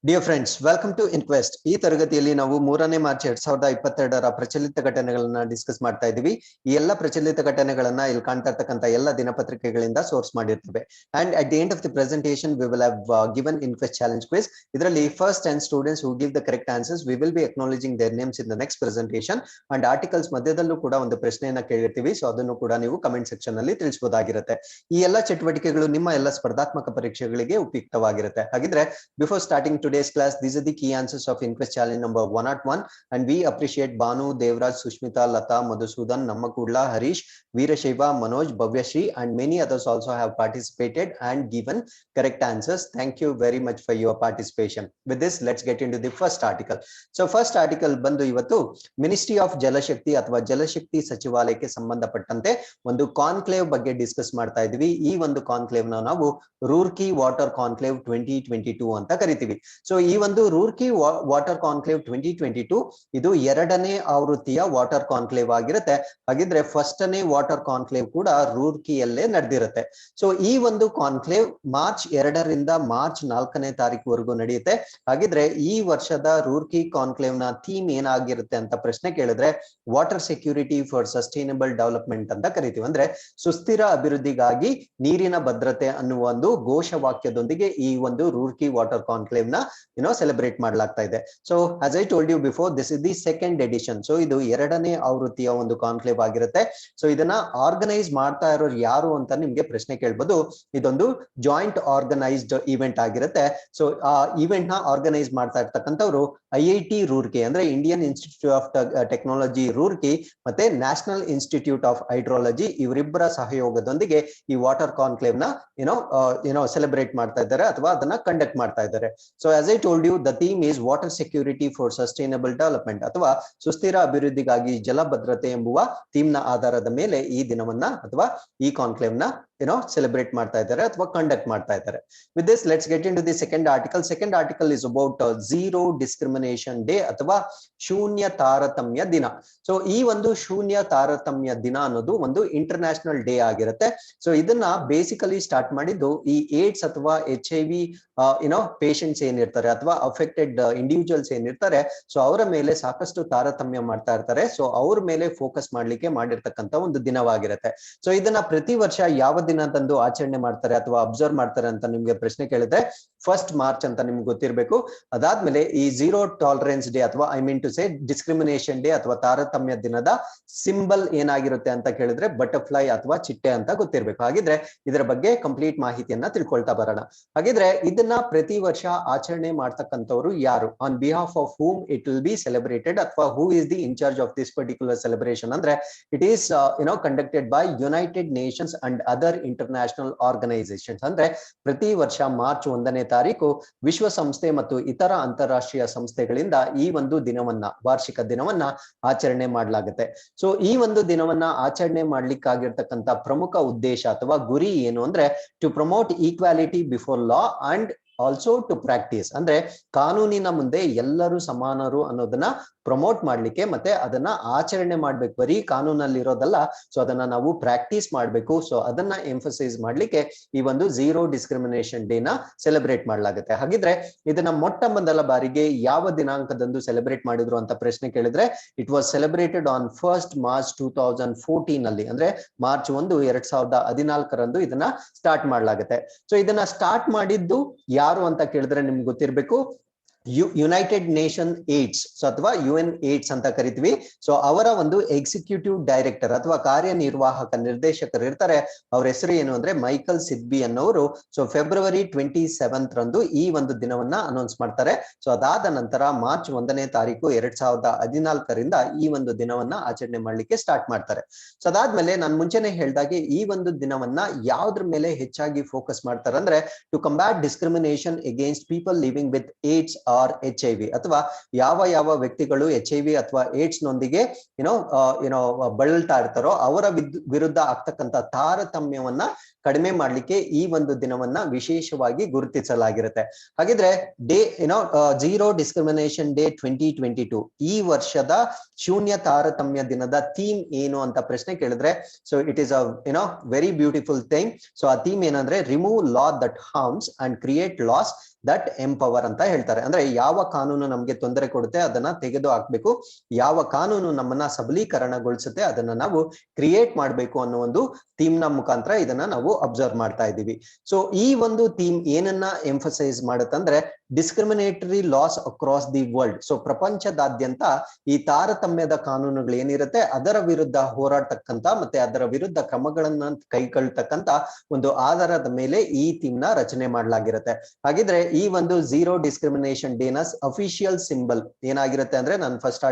Dear friends, welcome to Inquest. ಈ ತರಗತಿಯಲ್ಲಿ ನಾವು 3ನೇ ಮಾರ್ಚ್ 2022ರ ಪ್ರಚಲಿತ ಘಟನೆಗಳನ್ನ ಡಿಸ್ಕಸ್ ಮಾಡ್ತಾ ಇದೀವಿ. ಈ ಎಲ್ಲ ಪ್ರಚಲಿತ ಘಟನೆಗಳನ್ನ ಇಲ್ಲಿ ಕಾಣ್ತಾ ಇರ್ತಕ್ಕಂಥ ಎಲ್ಲ ದಿನಪತ್ರಿಕೆಗಳಿಂದ ಸೋರ್ಸ್ ಮಾಡಿರ್ತೇವೆ. And at the end of the presentation we will have given inquest challenge quiz. ಇದರಲ್ಲಿ first 10 students who give the correct answers we will be acknowledging their names in the next presentation. And articles ಮಧ್ಯದಲ್ಲೂ ಕೂಡ ಒಂದು ಪ್ರಶ್ನೆಯನ್ನ ಕೇಳಿರ್ತೀವಿ, so ಅದನ್ನು ಕೂಡ ನೀವು comment section ಅಲ್ಲಿ ತಿಳಿಸಬಹುದಾಗಿರುತ್ತೆ. ಈ ಎಲ್ಲ ಚಟುವಟಿಕೆಗಳು ನಿಮ್ಮ ಎಲ್ಲ ಸ್ಪರ್ಧಾತ್ಮಕ ಪರೀಕ್ಷೆಗಳಿಗೆ ಉಪಯುಕ್ತವಾಗಿರುತ್ತೆ. ಹಾಗಿದ್ರೆ before starting today's class, these are the key answers of Inquest Challenge number 101, and we appreciate Banu, Devraj, Sushmita, Lata, Madhusudan, Nammakudla, Harish, Veerashaiva, Manoj, Bhavyashri, and many others also have participated and given correct answers. Thank you very much for your participation. With this, let's get into the first article. So first article ಬಂದು ಇವತ್ತು ministry of ಜಲಶಕ್ತಿ ಅಥವಾ ಜಲಶಕ್ತಿ ಸಚಿವಾಲಯಕ್ಕೆ ಸಂಬಂಧಪಟ್ಟಂತೆ ಒಂದು conclave ಬಗ್ಗೆ discuss ಮಾಡ್ತಾ ಇದ್ವಿ. ಈ ಒಂದು ಕಾನ್ಕ್ಲೇವ್ ನಾವು ರೂರ್ಕಿ ವಾಟರ್ ಕಾನ್ಕ್ಲೇವ್ 2022 ಅಂತ ಕರಿತೀವಿ. ಸೊ ಈ ಒಂದು ರೂರ್ಕಿ ವಾಟರ್ ಕಾನ್ಕ್ಲೇವ್ 2022 ಇದು 2ನೇ ಆವೃತ್ತಿಯ ವಾಟರ್ ಕಾನ್ಕ್ಲೇವ್ ಆಗಿರುತ್ತೆ. ಹಾಗಿದ್ರೆ ಫಸ್ಟ್ನೇ ವಾಟರ್ ಕಾನ್ಕ್ಲೇವ್ ಕೂಡ ರೂರ್ಕಿಯಲ್ಲೇ ನಡೆದಿರುತ್ತೆ. ಸೊ ಈ ಒಂದು ಕಾನ್ಕ್ಲೇವ್ ಮಾರ್ಚ್ 2ರಿಂದ ಮಾರ್ಚ್ 4ನೇ ತಾರೀಕುವರೆಗೂ ನಡೆಯುತ್ತೆ. ಹಾಗಿದ್ರೆ ಈ ವರ್ಷದ ರೂರ್ಕಿ ಕಾನ್ಕ್ಲೇವ್ ನ ಥೀಮ್ ಏನಾಗಿರುತ್ತೆ ಅಂತ ಪ್ರಶ್ನೆ ಕೇಳಿದ್ರೆ water security for sustainable development ಅಂತ ಕರಿತೀವಿ. ಅಂದ್ರೆ ಸುಸ್ಥಿರ ಅಭಿವೃದ್ಧಿಗಾಗಿ ನೀರಿನ ಭದ್ರತೆ ಅನ್ನುವ ಒಂದು ಘೋಷವಾಕ್ಯದೊಂದಿಗೆ ಈ ಒಂದು ರೂರ್ಕಿ ವಾಟರ್ ಕಾನ್ಕ್ಲೇವ್ ನ ಸೆಲೆಬ್ರೇಟ್ ಮಾಡಲಾಗ್ತಾ ಇದೆ. So as I told you before, this is the second edition. So ಇದು 2ನೇ ಆವೃತ್ತಿಯ ಒಂದು ಕಾನ್ಕ್ಲೇವ್ ಆಗಿರುತ್ತೆ. ಸೊ ಇದನ್ನ ಆರ್ಗನೈಸ್ ಮಾಡ್ತಾ ಇರೋರು ಯಾರು ಅಂತ ನಿಮ್ಗೆ ಪ್ರಶ್ನೆ ಕೇಳ್ಬೋದು. ಇದೊಂದು ಜಾಯಿಂಟ್ ಆರ್ಗನೈಸ್ಡ್ ಇವೆಂಟ್ ಆಗಿರುತ್ತೆ. ಸೊ ಆ ಇವೆಂಟ್ ನ ಆರ್ಗನೈಸ್ ಮಾಡ್ತಾ ಇರ್ತಕ್ಕಂಥವ್ರು IIT ರೂರ್ಕಿ ಅಂದ್ರೆ Indian institute of technology Roorkee ಮತ್ತೆ ನ್ಯಾಷನಲ್ ಇನ್ಸ್ಟಿಟ್ಯೂಟ್ ಆಫ್ ಹೈಡ್ರಾಲಜಿ, ಇವರಿಬ್ಬರ ಸಹಯೋಗದೊಂದಿಗೆ ಈ ವಾಟರ್ ಕಾನ್ಕ್ಲೇವ್ ನ ಸೆಲೆಬ್ರೇಟ್ ಮಾಡ್ತಾ ಇದ್ದಾರೆ ಅಥವಾ ಅದನ್ನ ಕಂಡಕ್ಟ್ ಮಾಡ್ತಾ ಇದ್ದಾರೆ. So as I told you, the theme is water security for sustainable development ಅಥವಾ ಸುಸ್ಥಿರ ಅಭಿವೃದ್ಧಿಗಾಗಿ ಜಲಭದ್ರತೆ ಎಂಬುವ ಥೀಮ್ ನ ಆಧಾರದ ಮೇಲೆ ಈ ದಿನವನ್ನ ಅಥವಾ ಈ ಕಾನ್ಕ್ಲೇವ್ ನ ಸೆಲೆಬ್ರೇಟ್ ಮಾಡ್ತಾ ಇದ್ದಾರೆ ಅಥವಾ ಕಂಡಕ್ಟ್ ಮಾಡ್ತಾ ಇದ್ದಾರೆ. With this, let's get into the second article. Second article is about zero discrimination day ಅಥವಾ ಶೂನ್ಯ ತಾರತಮ್ಯ ದಿನ. ಸೊ ಈ ಒಂದು ಶೂನ್ಯ ತಾರತಮ್ಯ ದಿನ ಅನ್ನೋದು ಒಂದು ಇಂಟರ್ನ್ಯಾಷನಲ್ ಡೇ ಆಗಿರುತ್ತೆ. ಸೊ ಇದನ್ನ ಬೇಸಿಕಲಿ ಸ್ಟಾರ್ಟ್ ಮಾಡಿದ್ದು ಈ ಏಡ್ಸ್ ಅಥವಾ HIV ಪೇಷಂಟ್ಸ್ ಏನಿರ್ತಾರೆ ಅಥವಾ ಅಫೆಕ್ಟೆಡ್ ಇಂಡಿವಿಜುವಲ್ಸ್ ಏನಿರ್ತಾರೆ, ಸೊ ಅವರ ಮೇಲೆ ಸಾಕಷ್ಟು ತಾರತಮ್ಯ ಮಾಡ್ತಾ ಇರ್ತಾರೆ. ಸೊ ಅವ್ರ ಮೇಲೆ ಫೋಕಸ್ ಮಾಡ್ಲಿಕ್ಕೆ ಮಾಡಿರ್ತಕ್ಕಂಥ ಒಂದು ದಿನವಾಗಿರುತ್ತೆ. ಸೊ ಇದನ್ನ ಪ್ರತಿ ವರ್ಷ ಯಾವ ದಿನದಂದು ಆಚರಣೆ ಮಾಡ್ತಾರೆ ಅಥವಾ ಅಬ್ಸರ್ವ್ ಮಾಡ್ತಾರೆ ಅಂತ ನಿಮ್ಗೆ ಪ್ರಶ್ನೆ ಕೇಳಿದ್ರೆ ಫಸ್ಟ್ ಮಾರ್ಚ್ ಅಂತ ನಿಮ್ಗೆ ಗೊತ್ತಿರಬೇಕು. ಅದಾದ್ಮೇಲೆ ಈ ಝೀರೋ ಟಾಲರೆನ್ಸ್ ಡೇ ಅಥವಾ I mean to say discrimination day ಅಥವಾ ತಾರತಮ್ಯ ದಿನದ ಸಿಂಬಲ್ ಏನಾಗಿರುತ್ತೆ ಅಂತ ಕೇಳಿದ್ರೆ ಬಟರ್ಫ್ಲೈ ಅಥವಾ ಚಿಟ್ಟೆ ಅಂತ ಗೊತ್ತಿರ್ಬೇಕು. ಹಾಗಿದ್ರೆ ಇದರ ಬಗ್ಗೆ ಕಂಪ್ಲೀಟ್ ಮಾಹಿತಿಯನ್ನ ತಿಳ್ಕೊಳ್ತಾ ಬರೋಣ. ಹಾಗಿದ್ರೆ ಇದನ್ನ ಪ್ರತಿ ವರ್ಷ ಆಚರಣೆ ಮಾಡ್ತಕ್ಕಂಥವ್ರು ಯಾರು, on behalf of whom it will be celebrated ಅಥವಾ who is the incharge of this particular celebration ಅಂದ್ರೆ it is conducted by United Nations and other international organisations. ಅಂದ್ರೆ ಪ್ರತಿ ವರ್ಷ ಮಾರ್ಚ್ 1ನೇ ತಾರೀಕು ವಿಶ್ವಸಂಸ್ಥೆ ಮತ್ತು ಇತರ ಅಂತಾರಾಷ್ಟ್ರೀಯ ಸಂಸ್ಥೆಗಳಿಂದ ಈ ಒಂದು ದಿನವನ್ನ, ವಾರ್ಷಿಕ ದಿನವನ್ನ ಆಚರಣೆ ಮಾಡಲಾಗುತ್ತೆ. ಸೊ ಈ ಒಂದು ದಿನವನ್ನ ಆಚರಣೆ ಮಾಡ್ಲಿಕ್ಕಾಗಿರ್ತಕ್ಕಂಥ ಪ್ರಮುಖ ಉದ್ದೇಶ ಅಥವಾ ಗುರಿ ಏನು ಅಂದ್ರೆ to promote equality before law and also to practise. ಅಂದ್ರೆ ಕಾನೂನಿನ ಮುಂದೆ ಎಲ್ಲರೂ ಸಮಾನರು ಅನ್ನೋದನ್ನ ಪ್ರಮೋಟ್ ಮಾಡ್ಲಿಕ್ಕೆ ಮತ್ತೆ ಅದನ್ನ ಆಚರಣೆ ಮಾಡ್ಬೇಕು. ಬರೀ ಕಾನೂನಲ್ಲಿ ಇರೋದಲ್ಲ, ಸೊ ಅದನ್ನ ನಾವು ಪ್ರಾಕ್ಟೀಸ್ ಮಾಡ್ಬೇಕು. ಸೊ ಅದನ್ನ ಎಂಫಸೈಸ್ ಮಾಡ್ಲಿಕ್ಕೆ ಈ ಒಂದು ಝೀರೋ ಡಿಸ್ಕ್ರಿಮಿನೇಷನ್ ಡೇ ನ ಸೆಲೆಬ್ರೇಟ್ ಮಾಡಲಾಗುತ್ತೆ. ಹಾಗಿದ್ರೆ ಇದನ್ನ ಮೊಟ್ಟ ಮೊದಲ ಬಾರಿಗೆ ಯಾವ ದಿನಾಂಕದಂದು ಸೆಲೆಬ್ರೇಟ್ ಮಾಡಿದ್ರು ಅಂತ ಪ್ರಶ್ನೆ ಕೇಳಿದ್ರೆ it was celebrated on 1st March 2014 ಅಲ್ಲಿ, ಅಂದ್ರೆ ಮಾರ್ಚ್ 1, 2014 ಇದನ್ನ ಸ್ಟಾರ್ಟ್ ಮಾಡಲಾಗುತ್ತೆ. ಸೊ ಇದನ್ನ ಸ್ಟಾರ್ಟ್ ಮಾಡಿದ್ದು ಯಾರು ಅಂತ ಕೇಳಿದ್ರೆ ನಿಮ್ಗೆ ಗೊತ್ತಿರ್ಬೇಕು, ಯುನೈಟೆಡ್ ನೇಷನ್ ಏಡ್ಸ್ ಅಥವಾ UN ಏಡ್ಸ್ ಅಂತ ಕರಿತೀವಿ. ಸೊ ಅವರ ಒಂದು ಎಕ್ಸಿಕ್ಯೂಟಿವ್ ಡೈರೆಕ್ಟರ್ ಅಥವಾ ಕಾರ್ಯನಿರ್ವಾಹಕ ನಿರ್ದೇಶಕರು ಇರ್ತಾರೆ. ಅವ್ರ ಹೆಸರು ಏನು ಅಂದ್ರೆ ಮೈಕಲ್ ಸಿಡ್ಬಿ ಅನ್ನೋರು. ಸೊ ಫೆಬ್ರವರಿ 27 ರಂದು ಈ ಒಂದು ದಿನವನ್ನ ಅನೌನ್ಸ್ ಮಾಡ್ತಾರೆ. ಸೊ ಅದಾದ ನಂತರ ಮಾರ್ಚ್ 1ನೇ ತಾರೀಕು 2014ರಿಂದ ಈ ಒಂದು ದಿನವನ್ನ ಆಚರಣೆ ಮಾಡ್ಲಿಕ್ಕೆ ಸ್ಟಾರ್ಟ್ ಮಾಡ್ತಾರೆ. ಸೊ ಅದಾದ್ಮೇಲೆ ನಾನು ಮುಂಚೆನೆ ಹೇಳ್ದಾಗೆ ಈ ಒಂದು ದಿನವನ್ನ ಯಾವ್ದ್ರ ಮೇಲೆ ಹೆಚ್ಚಾಗಿ ಫೋಕಸ್ ಮಾಡ್ತಾರೆ ಅಂದ್ರೆ to combat discrimination against people living with AIDS or HIV ಅಥವಾ ಯಾವ ವ್ಯಕ್ತಿಗಳು HIV ಅಥವಾ ಏಡ್ಸ್ ನೊಂದಿಗೆ ಬಳಲ್ತಾ ಇರ್ತಾರೋ ಅವರ ವಿರುದ್ಧ ಆಗ್ತಕ್ಕಂಥ ತಾರತಮ್ಯವನ್ನ ಕಡಿಮೆ ಮಾಡ್ಲಿಕ್ಕೆ ಈ ಒಂದು ದಿನವನ್ನ ವಿಶೇಷವಾಗಿ ಗುರುತಿಸಲಾಗಿರುತ್ತೆ. ಹಾಗಿದ್ರೆ ಡೇ ಝೀರೋ ಡಿಸ್ಕ್ರಿಮಿನೇಷನ್ ಡೇ 2022 ಈ ವರ್ಷದ ಶೂನ್ಯ ತಾರತಮ್ಯ ದಿನದ ಥೀಮ್ ಏನು ಅಂತ ಪ್ರಶ್ನೆ ಕೇಳಿದ್ರೆ, so it is a very beautiful theme. So ಆ ಥೀಮ್ ಏನಂದ್ರೆ remove law that harms and create loss that empower ಅಂತ ಹೇಳ್ತಾರೆ. ಅಂದ್ರೆ ಯಾವ ಕಾನೂನು ನಮ್ಗೆ ತೊಂದರೆ ಕೊಡುತ್ತೆ ಅದನ್ನ ತೆಗೆದು ಹಾಕ್ಬೇಕು, ಯಾವ ಕಾನೂನು ನಮ್ಮನ್ನ ಸಬಲೀಕರಣಗೊಳಿಸುತ್ತೆ ಅದನ್ನ ನಾವು ಕ್ರಿಯೇಟ್ ಮಾಡ್ಬೇಕು ಅನ್ನೋ ಒಂದು ಥೀಮ್ ನ ಮುಖಾಂತರ ಇದನ್ನ ನಾವು ಅಬ್ಸರ್ವ್ ಮಾಡ್ತಾ ಇದ್ದೀವಿ. ಸೊ ಈ ಒಂದು ಥೀಮ್ ಏನನ್ನ ಎಂಫಸೈಸ್ ಮಾಡುತ್ತಂದ್ರೆ discriminatory laws across the world. So ಪ್ರಪಂಚದಾದ್ಯಂತ ಈ ತಾರತಮ್ಯದ ಕಾನೂನುಗಳು ಏನಿರುತ್ತೆ ಅದರ ವಿರುದ್ಧ ಹೋರಾಡ್ತಕ್ಕಂತ ಮತ್ತೆ ಅದರ ವಿರುದ್ಧ ಕ್ರಮಗಳನ್ನ ಕೈಗೊಳ್ತಕ್ಕಂತ ಒಂದು ಆಧಾರದ ಮೇಲೆ ಈ ಥೀಮ್ ನ ರಚನೆ ಮಾಡಲಾಗಿರುತ್ತೆ. ಹಾಗಿದ್ರೆ ಈ ಒಂದು ಝೀರೋ ಡಿಸ್ಕ್ರಿಮಿನೇಷನ್ ಡೇನ ಅಫಿಷಿಯಲ್ ಸಿಂಬಲ್ ಏನಾಗಿರುತ್ತೆ ಅಂದ್ರೆ ನಾನು ಫಸ್ಟ್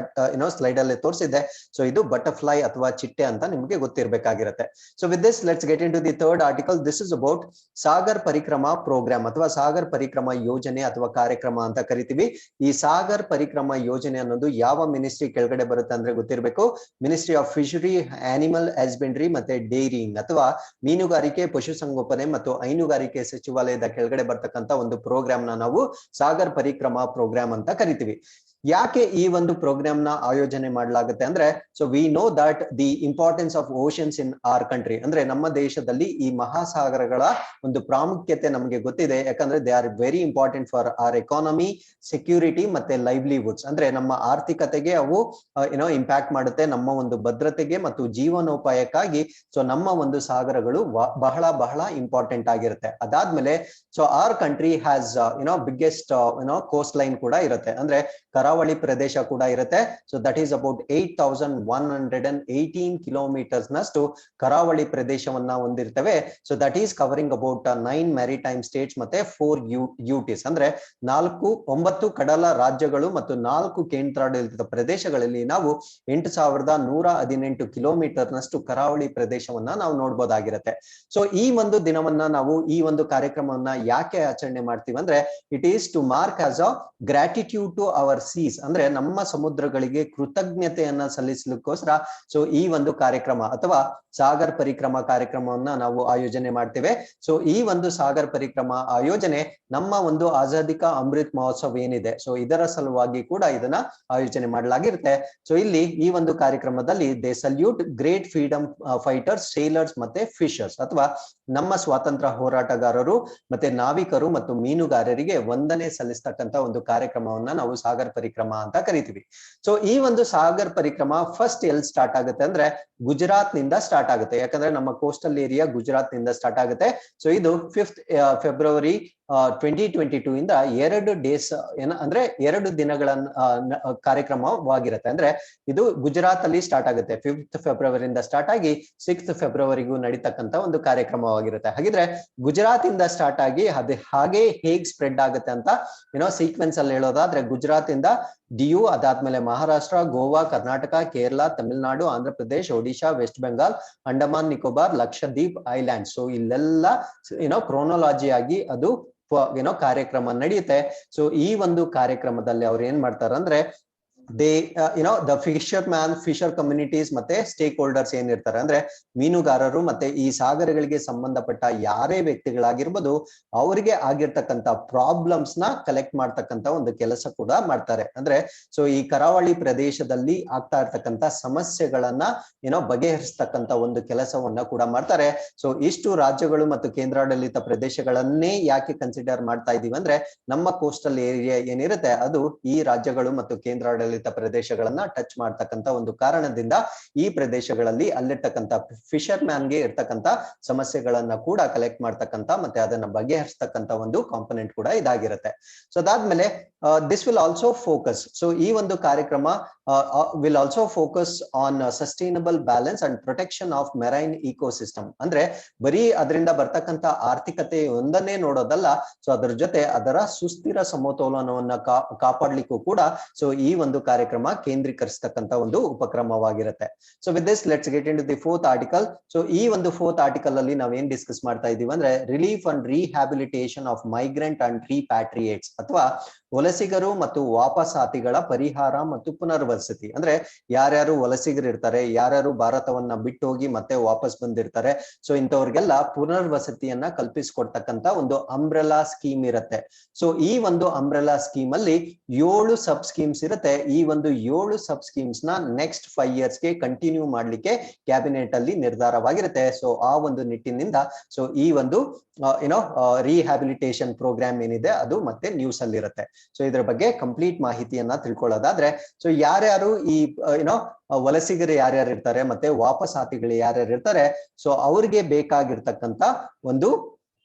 ಸ್ಲೈಡ್ ಅಲ್ಲಿ ತೋರಿಸಿದ್ದೆ. ಸೊ ಇದು ಬಟರ್ಫ್ಲೈ ಅಥವಾ ಚಿಟ್ಟೆ ಅಂತ ನಿಮ್ಗೆ ಗೊತ್ತಿರಬೇಕಾಗಿರುತ್ತೆ. So with this let's get into the third article. This is about Sagar Parikrama programme ಅಥವಾ ಸಾಗರ್ ಪರಿಕ್ರಮಾ ಯೋಜನೆ ಅಥವಾ ಕಾರ್ಯಕ್ರಮ ಅಂತ ಕರಿತೀವಿ. ಈ ಸಾಗರ್ ಪರಿಕ್ರಮಾ ಯೋಜನೆ ಅನ್ನೋದು ಯಾವ ಮಿನಿಸ್ಟ್ರಿ ಕೆಳಗಡೆ ಬರುತ್ತೆ ಅಂದ್ರೆ ಗೊತ್ತಿರಬೇಕು. Ministry of fishery, animal husbandry ಮತ್ತೆ ಡೈರಿಂಗ್ ಅಥವಾ ಮೀನುಗಾರಿಕೆ, ಪಶುಸಂಗೋಪನೆ ಮತ್ತು ಹೈನುಗಾರಿಕೆ ಸಚಿವಾಲಯದ ಕೆಳಗಡೆ ಬರ್ತಕ್ಕಂತ ಒಂದು ಪ್ರೋಗ್ರಾಮ್ ನ ನಾವು ಸಾಗರ್ ಪರಿಕ್ರಮಾ ಪ್ರೋಗ್ರಾಮ್ ಅಂತ ಕರಿತೀವಿ. ಯಾಕೆ ಈ ಒಂದು ಪ್ರೋಗ್ರಾಮ್ ನ ಆಯೋಜನೆ ಮಾಡಲಾಗುತ್ತೆ ಅಂದ್ರೆ, so we know that the importance of oceans in our country. ಅಂದ್ರೆ ನಮ್ಮ ದೇಶದಲ್ಲಿ ಈ ಮಹಾಸಾಗರಗಳ ಒಂದು ಪ್ರಾಮುಖ್ಯತೆ ನಮಗೆ ಗೊತ್ತಿದೆ. ಯಾಕಂದ್ರೆ they are very important for our economy, security ಮತ್ತೆ ಲೈವ್ಲಿಹುಡ್ಸ್. ಅಂದ್ರೆ ನಮ್ಮ ಆರ್ಥಿಕತೆಗೆ ಅವು ಇಂಪ್ಯಾಕ್ಟ್ ಮಾಡುತ್ತೆ, ನಮ್ಮ ಒಂದು ಭದ್ರತೆಗೆ ಮತ್ತು ಜೀವನೋಪಾಯಕ್ಕಾಗಿ ಸೊ ನಮ್ಮ ಒಂದು ಸಾಗರಗಳು ಬಹಳ ಬಹಳ ಇಂಪಾರ್ಟೆಂಟ್ ಆಗಿರುತ್ತೆ. ಅದಾದ್ಮೇಲೆ so our country has biggest coast line ಕೂಡ ಇರುತ್ತೆ, ಅಂದ್ರೆ ಕರಾವಳಿ ಪ್ರದೇಶ ಕೂಡ ಇರುತ್ತೆ. So that is about 8,118 kilometres ನಷ್ಟು ಕರಾವಳಿ ಪ್ರದೇಶವನ್ನ ಹೊಂದಿರ್ತವೆ. So that is covering about 9 maritime states ಮತ್ತೆ 4 ಯುಟಿಸ್, ಅಂದ್ರೆ 9 ಕಡಲ ರಾಜ್ಯಗಳು ಮತ್ತು 4 ಕೇಂದ್ರಾಡಳಿತ ಪ್ರದೇಶಗಳಲ್ಲಿ ನಾವು 8,118 ಕಿಲೋಮೀಟರ್ ನಷ್ಟು ಕರಾವಳಿ ಪ್ರದೇಶವನ್ನ ನಾವು ನೋಡ್ಬೋದಾಗಿರುತ್ತೆ. ಸೊ ಈ ಒಂದು ದಿನವನ್ನ ನಾವು ಈ ಒಂದು ಕಾರ್ಯಕ್ರಮವನ್ನ ಯಾಕೆ ಆಚರಣೆ ಮಾಡ್ತೀವಿ ಅಂದ್ರೆ, it is to mark as a gratitude to our seas. ಅಂದ್ರೆ ನಮ್ಮ ಸಮುದ್ರಗಳಿಗೆ ಕೃತಜ್ಞತೆಯನ್ನ ಸಲ್ಲಿಸಲಿಕ್ಕೋಸ್ಕರ ಸೊ ಈ ಒಂದು ಕಾರ್ಯಕ್ರಮ ಅಥವಾ ಸಾಗರ್ ಪರಿಕ್ರಮಾ ಕಾರ್ಯಕ್ರಮವನ್ನ ನಾವು ಆಯೋಜನೆ ಮಾಡ್ತೇವೆ. ಸೊ ಈ ಒಂದು ಸಾಗರ್ ಪರಿಕ್ರಮಾ ಆಯೋಜನೆ ನಮ್ಮ ಒಂದು ಆಜಾದಿ ಕಾ ಅಮೃತ್ ಮಹೋತ್ಸವ ಏನಿದೆ, ಸೊ ಇದರ ಸಲುವಾಗಿ ಕೂಡ ಇದನ್ನ ಆಯೋಜನೆ ಮಾಡಲಾಗಿರುತ್ತೆ. ಸೊ ಇಲ್ಲಿ ಈ ಒಂದು ಕಾರ್ಯಕ್ರಮದಲ್ಲಿ they salute great freedom fighters, sailors ಮತ್ತೆ ಫಿಶರ್ಸ್ ಅಥವಾ ನಮ್ಮ ಸ್ವಾತಂತ್ರ್ಯ ಹೋರಾಟಗಾರರು ಮತ್ತೆ ನಾವಿಕರು ಮತ್ತು ಮೀನುಗಾರರಿಗೆ ವಂದನೆ ಸಲ್ಲಿಸ್ತಕ್ಕಂತ ಒಂದು ಕಾರ್ಯಕ್ರಮವನ್ನ ನಾವು ಸಾಗರ್ ಪರಿಕ್ರಮಾ ಅಂತ ಕರಿತೀವಿ. ಸೊ ಈ ಒಂದು ಸಾಗರ್ ಪರಿಕ್ರಮಾ ಫಸ್ಟ್ ಎಲ್ಲಿ ಸ್ಟಾರ್ಟ್ ಆಗುತ್ತೆ ಅಂದ್ರೆ ಗುಜರಾತ್ ನಿಂದ ಸ್ಟಾರ್ಟ್ ಆಗುತ್ತೆ. ಯಾಕಂದ್ರೆ ನಮ್ಮ ಕೋಸ್ಟಲ್ ಏರಿಯಾ ಗುಜರಾತ್ ನಿಂದ ಸ್ಟಾರ್ಟ್ ಆಗುತ್ತೆ. ಸೊ ಇದು 5th ಫೆಬ್ರವರಿ 2022 ಇಂದ 2 ಡೇಸ್ ಅಂದ್ರೆ 2 ದಿನಗಳ ಕಾರ್ಯಕ್ರಮವಾಗಿರುತ್ತೆ. ಅಂದ್ರೆ ಇದು ಗುಜರಾತ್ ಅಲ್ಲಿ ಸ್ಟಾರ್ಟ್ ಆಗುತ್ತೆ. 5th ಫೆಬ್ರವರಿಯಿಂದ ಸ್ಟಾರ್ಟ್ ಆಗಿ 6th ಫೆಬ್ರವರಿಗೂ ನಡೀತಕ್ಕಂತ ಒಂದು ಕಾರ್ಯಕ್ರಮವಾಗಿರುತ್ತೆ. ಹಾಗಿದ್ರೆ ಗುಜರಾತ್ ಇಂದ ಸ್ಟಾರ್ಟ್ ಆಗಿ ಹಾಗೆ ಹೇಗ್ ಸ್ಪ್ರೆಡ್ ಆಗುತ್ತೆ ಅಂತ ಸೀಕ್ವೆನ್ಸ್ ಅಲ್ಲಿ ಹೇಳೋದಾದ್ರೆ, ಗುಜರಾತ್ ಇಂದ ಡಿಯು, ಅದಾದ್ಮೇಲೆ Maharashtra, Goa, Karnataka, Kerala, Tamil Nadu, Andhra Pradesh, Odisha, West Bengal, Andaman Nicobar, Lakshadweep island. So ಇಲ್ಲೆಲ್ಲ ಕ್ರೋನಾಲಜಿ ಆಗಿ ಅದು ಕಾರ್ಯಕ್ರಮ ನಡೆಯುತ್ತೆ. ಸೊ ಈ ಒಂದು ಕಾರ್ಯಕ್ರಮದಲ್ಲಿ ಅವ್ರು ಏನ್ ಮಾಡ್ತಾರ ಅಂದ್ರೆ, ದೇ ದ ಫಿಶರ್ ಕಮ್ಯುನಿಟೀಸ್ ಮತ್ತೆ ಸ್ಟೇಕ್ ಹೋಲ್ಡರ್ಸ್ ಏನಿರ್ತಾರೆ ಅಂದ್ರೆ ಮೀನುಗಾರರು ಮತ್ತೆ ಈ ಸಾಗರಗಳಿಗೆ ಸಂಬಂಧಪಟ್ಟ ಯಾರೇ ವ್ಯಕ್ತಿಗಳಾಗಿರ್ಬೋದು ಅವರಿಗೆ ಆಗಿರ್ತಕ್ಕಂಥ ಪ್ರಾಬ್ಲಮ್ಸ್ ನ ಕಲೆಕ್ಟ್ ಮಾಡ್ತಕ್ಕಂಥ ಒಂದು ಕೆಲಸ ಕೂಡ ಮಾಡ್ತಾರೆ. ಅಂದ್ರೆ ಸೊ ಈ ಕರಾವಳಿ ಪ್ರದೇಶದಲ್ಲಿ ಆಗ್ತಾ ಇರ್ತಕ್ಕಂಥ ಸಮಸ್ಯೆಗಳನ್ನ ಬಗೆಹರಿಸ್ತಕ್ಕಂಥ ಒಂದು ಕೆಲಸವನ್ನ ಕೂಡ ಮಾಡ್ತಾರೆ. ಸೊ ಇಷ್ಟು ರಾಜ್ಯಗಳು ಮತ್ತು ಕೇಂದ್ರಾಡಳಿತ ಪ್ರದೇಶಗಳನ್ನೇ ಯಾಕೆ ಕನ್ಸಿಡರ್ ಮಾಡ್ತಾ ಇದೀವಿ ಅಂದ್ರೆ, ನಮ್ಮ ಕೋಸ್ಟಲ್ ಏರಿಯಾ ಏನಿರುತ್ತೆ ಅದು ಈ ರಾಜ್ಯಗಳು ಮತ್ತು ಕೇಂದ್ರಾಡಳಿತ ಪ್ರದೇಶಗಳನ್ನ ಟಚ್ ಮಾಡ್ತಕ್ಕಂತ ಒಂದು ಕಾರಣದಿಂದ ಈ ಪ್ರದೇಶಗಳಲ್ಲಿ ಅಲ್ಲಿರ್ತಕ್ಕಂಥ ಫಿಶರ್ ಮ್ಯಾನ್ಗೆ ಇರ್ತಕ್ಕಂಥ ಸಮಸ್ಯೆಗಳನ್ನ ಕೂಡ ಕಲೆಕ್ಟ್ ಮಾಡ್ತಕ್ಕಂಥ ಮತ್ತೆ ಅದನ್ನ ಬಗೆಹರಿಸ್ತಕ್ಕಂಥ ಒಂದು ಕಾಂಪೊನೆಂಟ್ ಕೂಡ ಇದಾಗಿರುತ್ತೆ. ಸೊ ಅದಾದ್ಮೇಲೆ this will also focus, so ಈ ಒಂದು ಕಾರ್ಯಕ್ರಮ will also focus on sustainable balance and protection of marine ecosystem. ಅಂದ್ರೆ ಬರೀ ಅದರಿಂದ ಬರ್ತಕ್ಕಂಥ ಆರ್ಥಿಕತೆ ಒಂದನ್ನೇ ನೋಡೋದಲ್ಲ, ಸೊ ಅದರ ಜೊತೆ ಅದರ ಸುಸ್ಥಿರ ಸಮತೋಲನವನ್ನ ಕಾಪಾಡ್ಲಿಕ್ಕೂ ಕೂಡ ಸೊ ಈ ಒಂದು ಕಾರ್ಯಕ್ರಮ ಕೇಂದ್ರೀಕರಿಸತಕ್ಕಂತ ಒಂದು ಉಪಕ್ರಮವಾಗಿರುತ್ತೆ. So with this let's get into the 4th article. So ಈ ಒಂದು 4th ಆರ್ಟಿಕಲ್ ಅಲ್ಲಿ ನಾವ್ ಏನ್ ಡಿಸ್ಕಸ್ ಮಾಡ್ತಾ ಇದೀವಿ ಅಂದ್ರೆ, relief and rehabilitation of migrant and repatriates ಅಥವಾ ವಲಸೆ ವಲಸಿಗರು ಮತ್ತು ವಾಪಸಾತಿಗಳ ಪರಿಹಾರ ಮತ್ತು ಪುನರ್ವಸತಿ. ಅಂದ್ರೆ ಯಾರ್ಯಾರು ವಲಸಿಗರು ಇರ್ತಾರೆ, ಯಾರ್ಯಾರು ಭಾರತವನ್ನ ಬಿಟ್ಟು ಹೋಗಿ ಮತ್ತೆ ವಾಪಸ್ ಬಂದಿರ್ತಾರೆ, ಸೊ ಇಂಥವ್ರಿಗೆಲ್ಲ ಪುನರ್ವಸತಿಯನ್ನ ಕಲ್ಪಿಸಿಕೊಡ್ತಕ್ಕಂತ ಒಂದು ಅಂಬ್ರೆಲಾ ಸ್ಕೀಮ್ ಇರುತ್ತೆ. ಸೊ ಈ ಒಂದು ಅಂಬ್ರೆಲಾ ಸ್ಕೀಮ್ ಅಲ್ಲಿ 7 ಸಬ್ ಸ್ಕೀಮ್ಸ್ ಇರುತ್ತೆ. ಈ ಒಂದು 7 ಸಬ್ ಸ್ಕೀಮ್ಸ್ ನ ನೆಕ್ಸ್ಟ್ 5 years ಗೆ ಕಂಟಿನ್ಯೂ ಮಾಡ್ಲಿಕ್ಕೆ ಕ್ಯಾಬಿನೆಟ್ ಅಲ್ಲಿ ನಿರ್ಧಾರವಾಗಿರುತ್ತೆ. ಸೊ ಆ ಒಂದು ನಿಟ್ಟಿನಿಂದ ಸೊ ಈ ಒಂದು ರಿಹ್ಯಾಬಿಲಿಟೇಷನ್ ಪ್ರೋಗ್ರಾಮ್ ಏನಿದೆ ಅದು ಮತ್ತೆ ನ್ಯೂಸ್ ಅಲ್ಲಿ ಇರುತ್ತೆ. ಸೊ ಇದ್ರ ಬಗ್ಗೆ ಕಂಪ್ಲೀಟ್ ಮಾಹಿತಿಯನ್ನ ತಿಳ್ಕೊಳ್ಳೋದಾದ್ರೆ, ಸೊ ಯಾರ್ಯಾರು ಈ ವಲಸಿಗರು ಯಾರ್ಯಾರು ಇರ್ತಾರೆ ಮತ್ತೆ ವಾಪಸಾತಿಗಳು ಯಾರ್ಯಾರು ಇರ್ತಾರೆ, ಸೊ ಅವ್ರಿಗೆ ಬೇಕಾಗಿರ್ತಕ್ಕಂತ ಒಂದು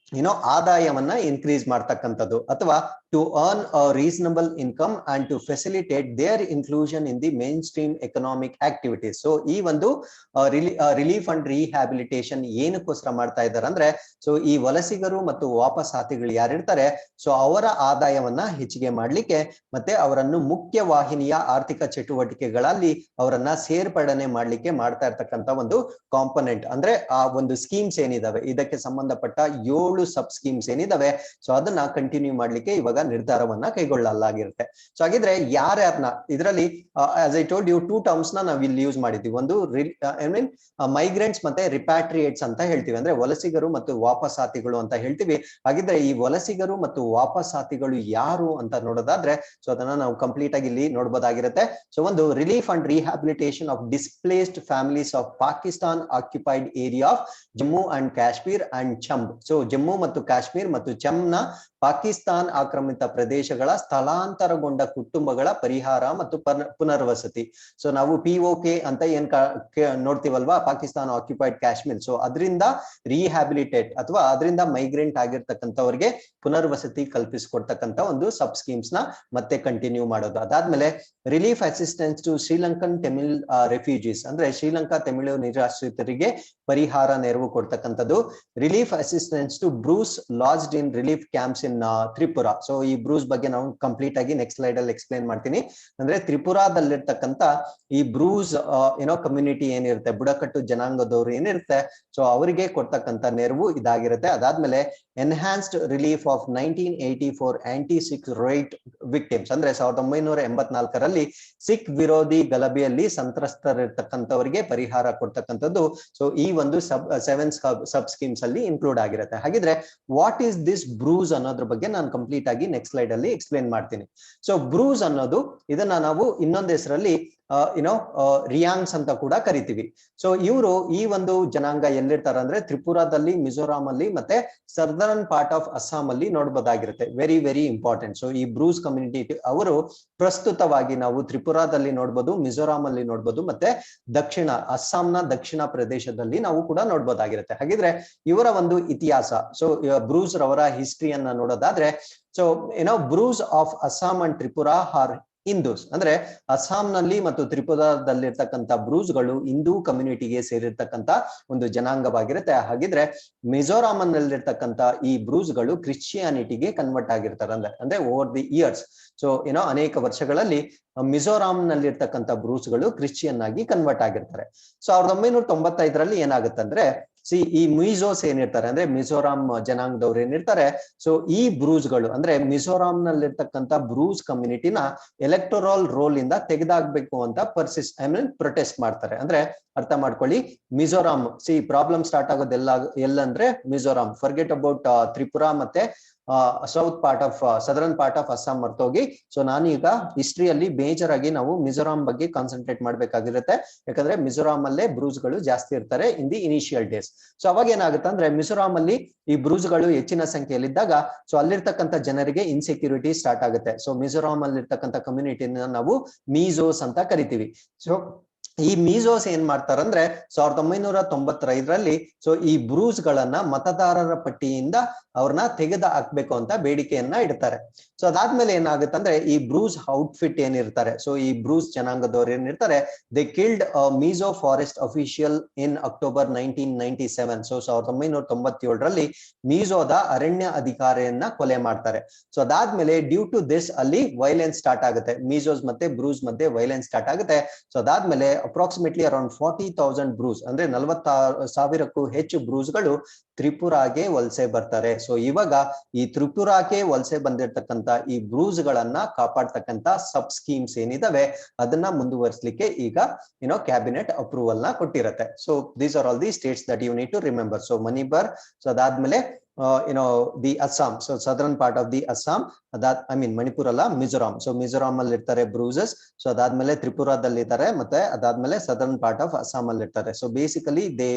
ಆದಾಯವನ್ನ ಇನ್ಕ್ರೀಸ್ ಮಾಡ್ತಕ್ಕಂಥದ್ದು, ಅಥವಾ to earn a reasonable income and to facilitate their inclusion in the main stream economic activities. So ಈ ಒಂದು ರಿಲೀಫ್ ಅಂಡ್ ರಿಹ್ಯಾಬಿಲಿಟೇಷನ್ ಏನಕ್ಕೋಸ್ಕರ ಮಾಡ್ತಾ ಇದ್ದಾರೆ ಅಂದ್ರೆ, ಸೊ ಈ ವಲಸಿಗರು ಮತ್ತು ವಾಪಸಾತಿಗಳು ಯಾರಿರ್ತಾರೆ, ಸೊ ಅವರ ಆದಾಯವನ್ನ ಹೆಚ್ಚಿಗೆ ಮಾಡ್ಲಿಕ್ಕೆ ಮತ್ತೆ ಅವರನ್ನು ಮುಖ್ಯ ವಾಹಿನಿಯ ಆರ್ಥಿಕ ಚಟುವಟಿಕೆಗಳಲ್ಲಿ ಅವರನ್ನ ಸೇರ್ಪಡನೆ ಮಾಡ್ಲಿಕ್ಕೆ ಮಾಡ್ತಾ ಇರ್ತಕ್ಕಂಥ ಒಂದು ಕಾಂಪೊನೆಂಟ್ ಅಂದ್ರೆ ಆ ಒಂದು ಸ್ಕೀಮ್ಸ್ ಏನಿದಾವೆ, ಇದಕ್ಕೆ ಸಂಬಂಧಪಟ್ಟ 7 ಸಬ್ ಸ್ಕೀಮ್ಸ್ ಏನಿದಾವೆ, ಸೊ ಅದನ್ನ ಕಂಟಿನ್ಯೂ ಮಾಡ್ಲಿಕ್ಕೆ ಇವಾಗ ನಿರ್ಧಾರವನ್ನ ಕೈಗೊಳ್ಳಲಾಗಿರುತ್ತೆ. ಸೊ ಹಾಗಿದ್ರೆ ಯಾರ್ಯಾರನ್ನ ಇದರಲ್ಲಿ as I told you 2 terms ನ ನಾವು ಇಲ್ಲಿ ಯೂಸ್ ಮಾಡಿದ್ವಿ. ಒಂದು ಮೈಗ್ರೆಂಟ್ಸ್ ಮತ್ತೆ ರಿಪ್ಯಾಟ್ರಿಯೇಟ್ಸ್ ಅಂತ ಹೇಳ್ತೀವಿ, ಅಂದ್ರೆ ವಲಸಿಗರು ಮತ್ತು ವಾಪಸಾತಿಗಳು ಅಂತ ಹೇಳ್ತೀವಿ. ಹಾಗಿದ್ರೆ ಈ ವಲಸಿಗರು ಮತ್ತು ವಾಪಸಾತಿಗಳು ಯಾರು ಅಂತ ನೋಡೋದಾದ್ರೆ, ಸೊ ಅದನ್ನ ನಾವು ಕಂಪ್ಲೀಟ್ ಆಗಿ ಇಲ್ಲಿ ನೋಡ್ಬೋದಾಗಿರುತ್ತೆ. ಸೊ ಒಂದು relief and rehabilitation of displaced families of Pakistan occupied area of Jammu and Kashmir and Chamb. So Jammu ಮತ್ತು ಕಾಶ್ಮೀರ್ ಮತ್ತು ಚಂನ ಪಾಕಿಸ್ತಾನ್ ಆಕ್ರಮಿತ ಪ್ರದೇಶಗಳ ಸ್ಥಳಾಂತರಗೊಂಡ ಕುಟುಂಬಗಳ ಪರಿಹಾರ ಮತ್ತು ಪುನರ್ವಸತಿ. ಸೊ ನಾವು POK ಅಂತ ಏನ್ ನೋಡ್ತೀವಲ್ವಾ, ಪಾಕಿಸ್ತಾನ್ ಆಕ್ಯುಪೈಡ್ ಕಾಶ್ಮೀರ್, ಸೊ ಅದರಿಂದ ರಿಹ್ಯಾಬಿಲಿಟೇಟ್ ಅಥವಾ ಅದರಿಂದ ಮೈಗ್ರೆಂಟ್ ಆಗಿರ್ತಕ್ಕಂಥವ್ರಿಗೆ ಪುನರ್ವಸತಿ ಕಲ್ಪಿಸಿಕೊಡ್ತಕ್ಕಂಥ ಒಂದು ಸಬ್ ಸ್ಕೀಮ್ಸ್ ನ ಮತ್ತೆ ಕಂಟಿನ್ಯೂ ಮಾಡೋದು. ಅದಾದ್ಮೇಲೆ relief assistance to Sri Lankan Tamil refugees, ಅಂದ್ರೆ ಶ್ರೀಲಂಕಾ ತಮಿಳು ನಿರಾಶ್ರಿತರಿಗೆ ಪರಿಹಾರ ನೆರವು ಕೊಡ್ತಕ್ಕಂಥದ್ದು. Relief assistance to Brus lodged in relief camps in Tripura. So ಈ ಬ್ರೂಸ್ ಬಗ್ಗೆ ನಾವು ಕಂಪ್ಲೀಟ್ ಆಗಿ ನೆಕ್ಸ್ಟ್ ಸ್ಲೈಡ್ ಅಲ್ಲಿ ಎಕ್ಸ್ಪ್ಲೇನ್ ಮಾಡ್ತೀನಿ. ಅಂದ್ರೆ ತ್ರಿಪುರಾದಲ್ಲಿರ್ತಕ್ಕಂಥ ಈ ಬ್ರೂಸ್ ಕಮ್ಯುನಿಟಿ ಏನಿರುತ್ತೆ, ಬುಡಕಟ್ಟು ಜನಾಂಗದವರು ಏನಿರುತ್ತೆ, ಸೊ ಅವರಿಗೆ ಕೊಡ್ತಕ್ಕಂಥ ನೆರವು ಇದಾಗಿರುತ್ತೆ. ಅದಾದ್ಮೇಲೆ enhanced relief of 1984 anti Sikh riot victims, ಅಂದ್ರೆ 1984ರಲ್ಲಿ ಸಿಖ್ ವಿರೋಧಿ ಗಲಭೆಯಲ್ಲಿ ಸಂತ್ರಸ್ತರಿರ್ತಕ್ಕಂಥವರಿಗೆ ಪರಿಹಾರ ಕೊಡ್ತಕ್ಕಂಥದ್ದು. ಸೊ ಈ ಒಂದು 7 ಸಬ್ ಸ್ಕೀಮ್ಸ್ ಅಲ್ಲಿ ಇನ್ಕ್ಲೂಡ್ ಆಗಿರುತ್ತೆ. ಹಾಗಿದ್ರೆ ವಾಟ್ ಈಸ್ ದಿಸ್ ಬ್ರೂಸ್ ಅನ್ನೋದ್ರ ಬಗ್ಗೆ ನಾನು ಕಂಪ್ಲೀಟ್ ಆಗಿ ನೆಕ್ಸ್ಟ್ ಸ್ಲೈಡ್ ಅಲ್ಲಿ ಎಕ್ಸ್ಪ್ಲೇನ್ ಮಾಡ್ತೀನಿ. ಸೊ ಬ್ರೂಸ್ ಅನ್ನೋದು ಇದನ್ನ ನಾವು ಇನ್ನೊಂದು ಹೆಸರಲ್ಲಿ ರಿಯಾಂಗ್ಸ್ ಅಂತ ಕೂಡ ಕರಿತೀವಿ. ಸೊ ಇವರು ಈ ಒಂದು ಜನಾಂಗ ಎಲ್ಲಿರ್ತಾರೆ ಅಂದ್ರೆ ತ್ರಿಪುರಾದಲ್ಲಿ, ಮಿಜೋರಾಂ ಅಲ್ಲಿ ಮತ್ತೆ ಸರ್ದರ್ನ್ ಪಾರ್ಟ್ ಆಫ್ ಅಸ್ಸಾಂ ಅಲ್ಲಿ ನೋಡ್ಬೋದಾಗಿರುತ್ತೆ. Very very important. ಸೊ ಈ ಬ್ರೂಸ್ ಕಮ್ಯುನಿಟಿ ಅವರು ಪ್ರಸ್ತುತವಾಗಿ ನಾವು ತ್ರಿಪುರಾದಲ್ಲಿ ನೋಡ್ಬೋದು, ಮಿಜೋರಾಂ ಅಲ್ಲಿ ನೋಡ್ಬೋದು, ಮತ್ತೆ ಅಸ್ಸಾಂನ ದಕ್ಷಿಣ ಪ್ರದೇಶದಲ್ಲಿ ನಾವು ಕೂಡ ನೋಡ್ಬೋದಾಗಿರುತ್ತೆ. ಹಾಗಿದ್ರೆ ಇವರ ಒಂದು ಇತಿಹಾಸ, ಸೊ ಬ್ರೂಸ್ ರವರ ಹಿಸ್ಟ್ರಿಯನ್ನ ನೋಡೋದಾದ್ರೆ, so Brus of Assam and Tripura are Hindus, ಅಂದ್ರೆ ಅಸ್ಸಾಂನಲ್ಲಿ ಮತ್ತು ತ್ರಿಪುರಾದಲ್ಲಿರ್ತಕ್ಕಂಥ ಬ್ರೂಸ್ಗಳು ಹಿಂದೂ ಕಮ್ಯುನಿಟಿಗೆ ಸೇರಿರ್ತಕ್ಕಂಥ ಒಂದು ಜನಾಂಗವಾಗಿರುತ್ತೆ. ಹಾಗಿದ್ರೆ ಮಿಜೋರಾಂ ನಲ್ಲಿರ್ತಕ್ಕಂಥ ಈ ಬ್ರೂಸ್ಗಳು ಕ್ರಿಶ್ಚಿಯಾನಿಟಿಗೆ ಕನ್ವರ್ಟ್ ಆಗಿರ್ತಾರೆ. ಅಂದ್ರೆ ಓವರ್ ದಿ ಇಯರ್ಸ್, ಸೊ ಅನೇಕ ವರ್ಷಗಳಲ್ಲಿ ಮಿಜೋರಾಂ ನಲ್ಲಿರ್ತಕ್ಕಂಥ ಬ್ರೂಸ್ಗಳು ಕ್ರಿಶ್ಚಿಯನ್ ಆಗಿ ಕನ್ವರ್ಟ್ ಆಗಿರ್ತಾರೆ. ಸೊ 1995ರಲ್ಲಿ ಏನಾಗುತ್ತಂದ್ರೆ, ಈ ಮಿಜೋಸ್ ಏನಿರ್ತಾರೆ ಅಂದ್ರೆ ಮಿಜೋರಾಂ ಜನಾಂಗದವ್ರು ಏನಿರ್ತಾರೆ, ಸೊ ಈ ಬ್ರೂಸ್ಗಳು ಅಂದ್ರೆ ಮಿಜೋರಾಂ ನಲ್ಲಿರ್ತಕ್ಕಂಥ ಬ್ರೂಸ್ ಕಮ್ಯುನಿಟಿನ ಎಲೆಕ್ಟೋರಲ್ ರೋಲ್ ಇಂದ ತೆಗೆದಾಕ್ಬೇಕು ಅಂತ ಪ್ರೊಟೆಸ್ಟ್ ಮಾಡ್ತಾರೆ. ಅಂದ್ರೆ ಅರ್ಥ ಮಾಡ್ಕೊಳ್ಳಿ, ಮಿಜೋರಾಂ ಪ್ರಾಬ್ಲಮ್ ಸ್ಟಾರ್ಟ್ ಆಗೋದು ಎಲ್ಲಂದ್ರೆ ಮಿಜೋರಾಂ. ಫರ್ಗೆಟ್ ಅಬೌಟ್ ತ್ರಿಪುರಾ ಮತ್ತೆ south part of southern part of Assam ಮರ್ತೋಗಿ. ಸೊ ನಾನೀಗ ಹಿಸ್ಟ್ರಿಯಲ್ಲಿ ಮೇಜರ್ ಆಗಿ ನಾವು ಮಿಜೋರಾಂ ಬಗ್ಗೆ ಕಾನ್ಸಂಟ್ರೇಟ್ ಮಾಡ್ಬೇಕಾಗಿರುತ್ತೆ, ಯಾಕಂದ್ರೆ ಮಿಜೋರಾಂ ಅಲ್ಲೇ ಬ್ರೂಸ್ಗಳು ಜಾಸ್ತಿ ಇರ್ತಾರೆ in the initial days. So ಅವಾಗ ಏನಾಗುತ್ತೆ ಅಂದ್ರೆ, ಮಿಜೋರಾಂ ಅಲ್ಲಿ ಈ ಬ್ರೂಸ್ಗಳು ಹೆಚ್ಚಿನ ಸಂಖ್ಯೆಯಲ್ಲಿದ್ದಾಗ ಸೊ ಅಲ್ಲಿರ್ತಕ್ಕಂಥ ಜನರಿಗೆ ಇನ್ಸೆಕ್ಯೂರಿಟಿ ಸ್ಟಾರ್ಟ್ ಆಗುತ್ತೆ. ಸೊ ಮಿಜೋರಾಂ ಅಲ್ಲಿರ್ತಕ್ಕಂಥ ಕಮ್ಯುನಿಟಿನ ನಾವು ಮೀಜೋಸ್ ಅಂತ ಕರಿತೀವಿ. ಸೊ ಈ ಮೀಜೋಸ್ ಏನ್ ಮಾಡ್ತಾರಂದ್ರೆ 1995ರಲ್ಲಿ ಸೊ ಈ ಬ್ರೂಸ್ ಗಳನ್ನ ಮತದಾರರ ಪಟ್ಟಿಯಿಂದ ಅವ್ರನ್ನ ತೆಗೆದು ಹಾಕ್ಬೇಕು ಅಂತ ಬೇಡಿಕೆಯನ್ನ ಇಡ್ತಾರೆ. ಸೊ ಅದಾದ್ಮೇಲೆ ಏನಾಗುತ್ತೆ ಅಂದ್ರೆ, ಈ ಬ್ರೂಸ್ ಔಟ್ಫಿಟ್ ಏನಿರ್ತಾರೆ, ಸೊ ಈ ಬ್ರೂಸ್ ಜನಾಂಗದವ್ರು ಏನಿರ್ತಾರೆ, they killed Mizo forest official in October 1997. So 1997ರಲ್ಲಿ ಮೀಜೋದ ಅರಣ್ಯ ಅಧಿಕಾರಿಯನ್ನ ಕೊಲೆ ಮಾಡ್ತಾರೆ. ಸೊ ಅದಾದ್ಮೇಲೆ ಡ್ಯೂ ಟು ದಿಸ್ ಅಲ್ಲಿ ವೈಲೆನ್ಸ್ ಸ್ಟಾರ್ಟ್ ಆಗುತ್ತೆ, ಮೀಜೋಸ್ ಮತ್ತೆ ಬ್ರೂಸ್ ಮಧ್ಯೆ ವೈಲೆನ್ಸ್ ಸ್ಟಾರ್ಟ್ ಆಗುತ್ತೆ. ಸೊ ಅದಾದ್ಮೇಲೆ ಅಪ್ರಾಕ್ಸಿಮೇಟ್ಲಿ ಅರೌಂಡ್ 40,000 ಬ್ರೂಸ್, ಅಂದ್ರೆ 40,000ಕ್ಕೂ ಹೆಚ್ಚು ಬ್ರೂಸ್ಗಳು ತ್ರಿಪುರಾಗೆ ವಲಸೆ ಬರ್ತಾರೆ. ಸೊ ಇವಾಗ ಈ ತ್ರಿಪುರಾಕ್ಕೆ ವಲಸೆ ಬಂದಿರತಕ್ಕಂತ ಈ ಬ್ರೂಸ್ ಗಳನ್ನ ಕಾಪಾಡ್ತಕ್ಕಂತ ಸಬ್ ಸ್ಕೀಮ್ಸ್ ಏನಿದಾವೆ ಅದನ್ನ ಮುಂದುವರಿಸಲಿಕ್ಕೆ ಈಗ ಕ್ಯಾಬಿನೆಟ್ ಅಪ್ರೂವಲ್ ನ ಕೊಟ್ಟಿರತ್ತೆ. So these are all the states that you need to remember. So Manipur, so ಅದಾದ್ಮೇಲೆ the Assam, so southern part of the Assam, Manipur ಅಲ್ಲ, ಮಿಜೋರಾಂ. ಸೊ ಮಿಜೋರಾಂ ಅಲ್ಲಿ ಇರ್ತಾರೆ ಬ್ರೂಸಸ್. ಸೊ ಅದಾದ್ಮೇಲೆ ತ್ರಿಪುರಾದಲ್ಲಿ ಇದ್ದಾರೆ, ಮತ್ತೆ ಅದಾದ್ಮೇಲೆ ಸದರ್ನ್ ಪಾರ್ಟ್ ಆಫ್ ಅಸ್ಸಾಂ ಅಲ್ಲಿ ಇರ್ತಾರೆ. So basically they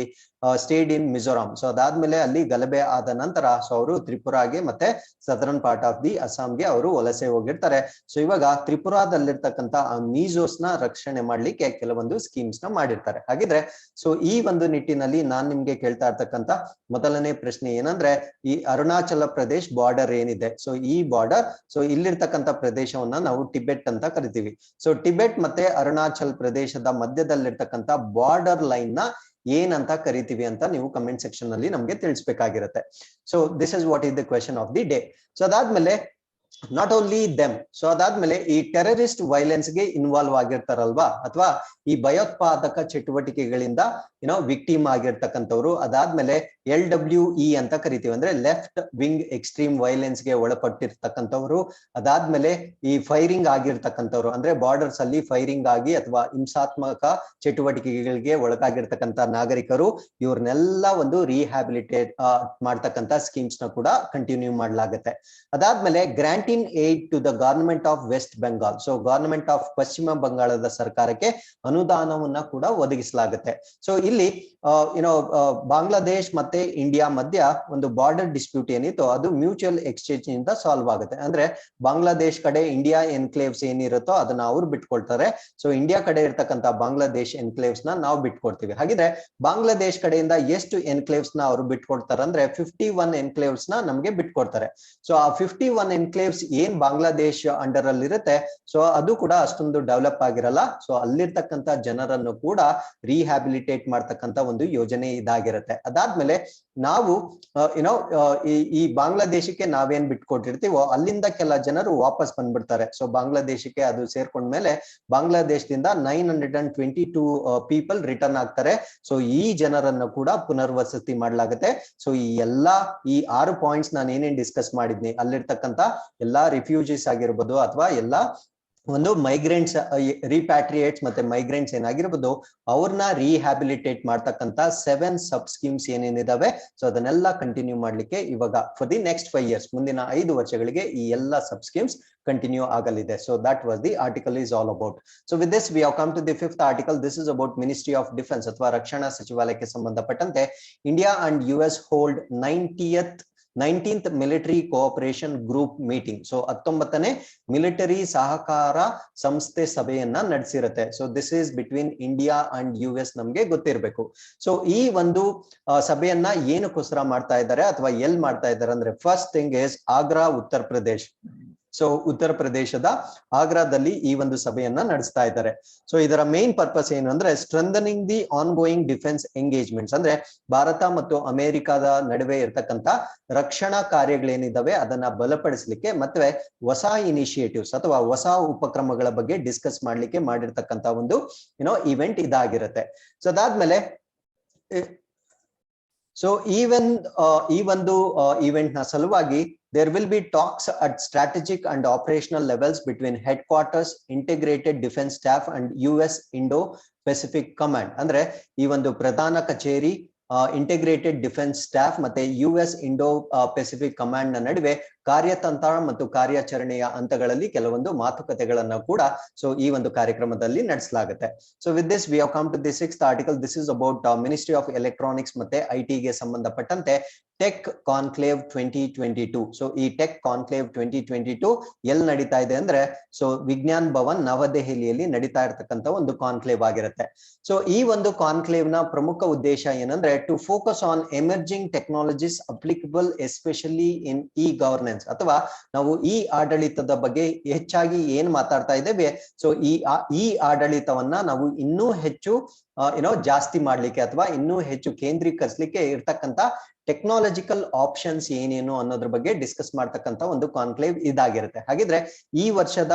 stayed in Mizoram. So ಅದಾದ್ಮೇಲೆ ಅಲ್ಲಿ ಗಲಭೆ ಆದ ನಂತರ ಸೊ ಅವರು ತ್ರಿಪುರಾಗೆ ಮತ್ತೆ ಸದರ್ನ್ ಪಾರ್ಟ್ ಆಫ್ ದಿ ಅಸ್ಸಾಂಗೆ ಅವರು ವಲಸೆ ಹೋಗಿರ್ತಾರೆ. ಸೊ ಇವಾಗ ತ್ರಿಪುರಾದಲ್ಲಿರ್ತಕ್ಕಂತ ಆ ಮೀಜೋಸ್ ನ ರಕ್ಷಣೆ ಮಾಡ್ಲಿಕ್ಕೆ ಕೆಲವೊಂದು ಸ್ಕೀಮ್ಸ್ ನ ಮಾಡಿರ್ತಾರೆ. ಹಾಗಿದ್ರೆ ಸೊ ಈ ಒಂದು ನಿಟ್ಟಿನಲ್ಲಿ ನಾನ್ ನಿಮ್ಗೆ ಕೇಳ್ತಾ ಇರ್ತಕ್ಕಂತ ಮೊದಲನೇ ಪ್ರಶ್ನೆ ಏನಂದ್ರೆ, ಈ ಅರುಣಾಚಲ ಪ್ರದೇಶ್ ಬಾರ್ಡರ್ ಏನಿದೆ, ಸೊ ಈ ಬಾರ್ಡರ್, ಸೊ ಇಲ್ಲಿರ್ತಕ್ಕಂಥ ಪ್ರದೇಶವನ್ನ ನಾವು ಟಿಬೆಟ್ ಅಂತ ಕರಿತೀವಿ. ಸೊ ಟಿಬೆಟ್ ಮತ್ತೆ ಅರುಣಾಚಲ್ ಪ್ರದೇಶದ ಮಧ್ಯದಲ್ಲಿರ್ತಕ್ಕಂಥ ಬಾರ್ಡರ್ ಲೈನ್ ನ ಏನಂತ ಕರಿತೀವಿ ಅಂತ ನೀವು ಕಮೆಂಟ್ ಸೆಕ್ಷನ್ ನಲ್ಲಿ ನಮ್ಗೆ ತಿಳಿಸ್ಬೇಕಾಗಿರುತ್ತೆ. So this is what is the question of the day. So ಅದಾದ್ಮೇಲೆ ನಾಟ್ ಓನ್ಲಿ ದೆಮ್, ಸೊ ಅದಾದ್ಮೇಲೆ ಈ ಟೆರರಿಸ್ಟ್ ವೈಲೆನ್ಸ್ ಗೆ ಇನ್ವಾಲ್ವ್ ಆಗಿರ್ತಾರಲ್ವಾ, ಅಥವಾ ಈ ಭಯೋತ್ಪಾದಕ ಚಟುವಟಿಕೆಗಳಿಂದ ವಿಕ್ಟಿಮ್ ಆಗಿರ್ತಕ್ಕಂಥವ್ರು, ಅದಾದ್ಮೇಲೆ LWE ಅಂತ ಕರಿತೀವಿ, ಅಂದ್ರೆ ಲೆಫ್ಟ್ ವಿಂಗ್ ಎಕ್ಸ್ಟ್ರೀಮ್ ವೈಲೆನ್ಸ್ ಗೆ ಒಳಪಟ್ಟಿರ್ತಕ್ಕಂಥವ್ರು, ಅದಾದ್ಮೇಲೆ ಈ ಫೈರಿಂಗ್ ಆಗಿರ್ತಕ್ಕಂಥವ್ರು, ಅಂದ್ರೆ ಬಾರ್ಡರ್ಸ್ ಅಲ್ಲಿ ಫೈರಿಂಗ್ ಆಗಿ ಅಥವಾ ಹಿಂಸಾತ್ಮಕ ಚಟುವಟಿಕೆಗಳಿಗೆ ಒಳಗಾಗಿರ್ತಕ್ಕಂಥ ನಾಗರಿಕರು, ಇವ್ರನ್ನೆಲ್ಲ ಒಂದು ರಿಹ್ಯಾಬಿಲಿಟೇಟ್ ಮಾಡ್ತಕ್ಕಂಥ ಸ್ಕೀಮ್ಸ್ ನ ಕೂಡ ಕಂಟಿನ್ಯೂ ಮಾಡ್ಲಾಗತ್ತೆ. ಅದಾದ್ಮೇಲೆ granting aid to the government of West Bengal, so government of ಪಶ್ಚಿಮ ಬಂಗಾಳದ ಸರ್ಕಾರಕ್ಕೆ ಅನುದಾನವನ್ನ ಕೂಡ ಒದಗಿಸಲಾಗುತ್ತೆ. ಸೊ ಇಲ್ಲಿ ಬಾಂಗ್ಲಾದೇಶ್ ಮತ್ತೆ ಇಂಡಿಯಾ ಮಧ್ಯ ಒಂದು ಬಾರ್ಡರ್ ಡಿಸ್ಪ್ಯೂಟ್ ಏನಿತ್ತು ಅದು ಮ್ಯೂಚುವಲ್ ಎಕ್ಸ್ಚೇಂಜ್ ಇಂದ ಸಾಲ್ವ್ ಆಗುತ್ತೆ. ಅಂದ್ರೆ ಬಾಂಗ್ಲಾದೇಶ್ ಕಡೆ ಇಂಡಿಯಾ ಎನ್ಕ್ಲೇವ್ಸ್ ಏನಿರುತ್ತೋ ಅದನ್ನ ಅವ್ರು ಬಿಟ್ಕೊಳ್ತಾರೆ. ಸೊ ಇಂಡಿಯಾ ಕಡೆ ಇರ್ತಕ್ಕಂಥ ಬಾಂಗ್ಲಾದೇಶ್ ಎನ್ಕ್ಲೇವ್ಸ್ ನ ನಾವು ಬಿಟ್ಕೊಡ್ತೀವಿ. ಹಾಗಿದ್ರೆ ಬಾಂಗ್ಲಾದೇಶ್ ಕಡೆಯಿಂದ ಎಷ್ಟು ಎನ್ಕ್ಲೇವ್ಸ್ ನ ಅವರು ಬಿಟ್ಕೊಡ್ತಾರೆ ಅಂದ್ರೆ 51 ಎನ್ಕ್ಲೇವ್ಸ್ ನ ನಮ್ಗೆ ಬಿಟ್ಕೊಡ್ತಾರೆ. ಸೊ ಆ 51 ಎನ್ಕ್ಲೇವ್ಸ್ ಏನ್ ಬಾಂಗ್ಲಾದೇಶ್ ಅಂಡರ್ ಅಲ್ಲಿ ಇರುತ್ತೆ, ಸೊ ಅದು ಕೂಡ ಅಷ್ಟೊಂದು ಡೆವಲಪ್ ಆಗಿರಲ್ಲ. ಸೊ ಅಲ್ಲಿರ್ತಕ್ಕಂಥ ಜನರನ್ನು ಕೂಡ ರಿಹ್ಯಾಬಿಲಿಟೇಟ್ ಮಾಡ್ತಕ್ಕಂಥ ಒಂದು ಯೋಜನೆ ಇದಾಗಿರುತ್ತೆ. ಅದಾದ್ಮೇಲೆ ನಾವು ಈ ಬಾಂಗ್ಲಾದೇಶಕ್ಕೆ ನಾವೇನ್ ಬಿಟ್ಕೊಟ್ಟಿರ್ತೀವೋ ಅಲ್ಲಿಂದ ಕೆಲ ಜನರು ವಾಪಸ್ ಬಂದ್ಬಿಡ್ತಾರೆ. ಸೊ ಬಾಂಗ್ಲಾದೇಶಕ್ಕೆ ಅದು ಸೇರ್ಕೊಂಡ್ಮೇಲೆ ಬಾಂಗ್ಲಾದೇಶದಿಂದ 922 ಪೀಪಲ್ ರಿಟರ್ನ್ ಆಗ್ತಾರೆ. ಸೊ ಈ ಜನರನ್ನು ಕೂಡ ಪುನರ್ವಸತಿ ಮಾಡ್ಲಾಗುತ್ತೆ. ಸೊ ಈ 6 ಪಾಯಿಂಟ್ಸ್ ನಾನು ಏನೇನ್ ಡಿಸ್ಕಸ್ ಮಾಡಿದ್ನಿ, ಅಲ್ಲಿರ್ತಕ್ಕಂಥ ಎಲ್ಲಾ ರಿಫ್ಯೂಜೀಸ್ ಆಗಿರ್ಬೋದು ಅಥವಾ ಎಲ್ಲಾ ಒಂದು ಮೈಗ್ರೆಂಟ್ಸ್, ರಿಪ್ಯಾಟ್ರಿಯೇಟ್ಸ್ ಮತ್ತೆ ಮೈಗ್ರೆಂಟ್ಸ್ ಏನಾಗಿರ್ಬೋದು ಅವ್ರನ್ನ ರಿಹ್ಯಾಬಿಲಿಟೇಟ್ ಮಾಡ್ತಕ್ಕಂಥ 7 ಸಬ್ ಸ್ಕೀಮ್ಸ್ ಏನೇನಿದಾವೆ, ಸೊ ಅದನ್ನೆಲ್ಲ ಕಂಟಿನ್ಯೂ ಮಾಡ್ಲಿಕ್ಕೆ ಇವಾಗ ಫಾರ್ ದಿ ನೆಕ್ಸ್ಟ್ 5 years, ಮುಂದಿನ 5 ವರ್ಷಗಳಿಗೆ ಈ ಎಲ್ಲ ಸಬ್ ಸ್ಕೀಮ್ಸ್ ಕಂಟಿನ್ಯೂ ಆಗಲಿದೆ. So that was the article is all about. So with this we have come to the 5th article. This is about ministry of defence ಅಥವಾ ರಕ್ಷಣಾ ಸಚಿವಾಲಯಕ್ಕೆ ಸಂಬಂಧಪಟ್ಟಂತೆ India and US hold 19th military cooperation group meeting. So 19ನೇ military ಸಹಕಾರ ಸಂಸ್ಥೆ ಸಭೆಯನ್ನ ನಡೆಸಿರುತ್ತೆ. So this is between India and US, ನಮ್ಗೆ ಗೊತ್ತಿರಬೇಕು. ಸೊ ಈ ಒಂದು ಸಭೆಯನ್ನ ಏನಕ್ಕೋಸ್ಕರ ಮಾಡ್ತಾ ಇದ್ದಾರೆ ಅಥವಾ ಎಲ್ಲಿ ಮಾಡ್ತಾ ಇದ್ದಾರೆ ಅಂದ್ರೆ, first thing is Agra, Uttar Pradesh. So ಉತ್ತರ ಪ್ರದೇಶದ ಆಗ್ರಾದಲ್ಲಿ ಈ ಒಂದು ಸಭೆಯನ್ನ ನಡೆಸ್ತಾ ಇದ್ದಾರೆ. ಸೊ ಇದರ ಮೇನ್ ಪರ್ಪಸ್ ಏನು ಅಂದ್ರೆ, strengthening the on going defence engagements, ಅಂದ್ರೆ ಭಾರತ ಮತ್ತು ಅಮೆರಿಕದ ನಡುವೆ ಇರ್ತಕ್ಕಂಥ ರಕ್ಷಣಾ ಕಾರ್ಯಗಳೇನಿದಾವೆ ಅದನ್ನ ಬಲಪಡಿಸಲಿಕ್ಕೆ ಮತ್ತೆ ಹೊಸ ಇನಿಷಿಯೇಟಿವ್ಸ್ ಅಥವಾ ಹೊಸ ಉಪಕ್ರಮಗಳ ಬಗ್ಗೆ ಡಿಸ್ಕಸ್ ಮಾಡ್ಲಿಕ್ಕೆ ಮಾಡಿರ್ತಕ್ಕಂಥ ಒಂದು ಇವೆಂಟ್ ಇದಾಗಿರುತ್ತೆ. ಸೊ ಅದಾದ್ಮೇಲೆ ಸೊ ಈ ಒಂದು ಇವೆಂಟ್ ನ ಸಲುವಾಗಿ there will be talks at strategic and operational levels between headquarters, integrated defense staff and US Indo-Pacific Command. ಅಂದ್ರೆ ಈ ಒಂದು ಪ್ರಧಾನ ಕಚೇರಿ, ಇಂಟಿಗ್ರೇಟೆಡ್ ಡಿಫೆನ್ಸ್ ಸ್ಟಾಫ್ ಮತ್ತೆ US Indo-Pacific ಕಮಾಂಡ್ ನ ನಡುವೆ ಕಾರ್ಯತಂತ್ರ ಮತ್ತು ಕಾರ್ಯಾಚರಣೆಯ ಹಂತಗಳಲ್ಲಿ ಕೆಲವೊಂದು ಮಾತುಕತೆಗಳನ್ನ ಕೂಡ ಸೊ ಈ ಒಂದು ಕಾರ್ಯಕ್ರಮದಲ್ಲಿ ನಡೆಸಲಾಗುತ್ತೆ. So with this we have come to the 6th article. This is about ministry of electronics ಮತ್ತೆ IT ಗೆ ಸಂಬಂಧಪಟ್ಟಂತೆ ಟೆಕ್ ಕಾನ್ಕ್ಲೇವ್ 2022. ಸೊ ಈ ಟೆಕ್ ಕಾನ್ಕ್ಲೇವ್ 2022 ಎಲ್ಲಿ ನಡೀತಾ ಇದೆ ಅಂದ್ರೆ, ಸೊ ವಿಜ್ಞಾನ್ ಭವನ್ ನವದೆಹಲಿಯಲ್ಲಿ ನಡೀತಾ ಇರತಕ್ಕಂತ ಒಂದು ಕಾನ್ಕ್ಲೇವ್ ಆಗಿರುತ್ತೆ. ಸೊ ಈ ಒಂದು ಕಾನ್ಕ್ಲೇವ್ ನ ಪ್ರಮುಖ ಉದ್ದೇಶ ಏನಂದ್ರೆ, to focus on emerging technologies applicable especially in e governance, ಅಥವಾ ನಾವು ಈ ಆಡಳಿತದ ಬಗ್ಗೆ ಹೆಚ್ಚಾಗಿ ಏನ್ ಮಾತಾಡ್ತಾ ಇದ್ದೇವೆ, ಸೊ ಈ ಆಡಳಿತವನ್ನ ನಾವು ಇನ್ನೂ ಹೆಚ್ಚು ಜಾಸ್ತಿ ಮಾಡ್ಲಿಕ್ಕೆ ಅಥವಾ ಇನ್ನೂ ಹೆಚ್ಚು ಕೇಂದ್ರೀಕರಿಸಲಿಕ್ಕೆ ಇರ್ತಕ್ಕಂತ ಟೆಕ್ನಾಲಜಿಕಲ್ ಆಪ್ಷನ್ಸ್ ಏನೇನು ಅನ್ನೋದ್ರ ಬಗ್ಗೆ ಡಿಸ್ಕಸ್ ಮಾಡ್ತಕ್ಕಂತ ಒಂದು ಕಾನ್ಕ್ಲೇವ್ ಇದಾಗಿರುತ್ತೆ. ಹಾಗಿದ್ರೆ ಈ ವರ್ಷದ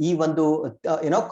ಈ ಒಂದು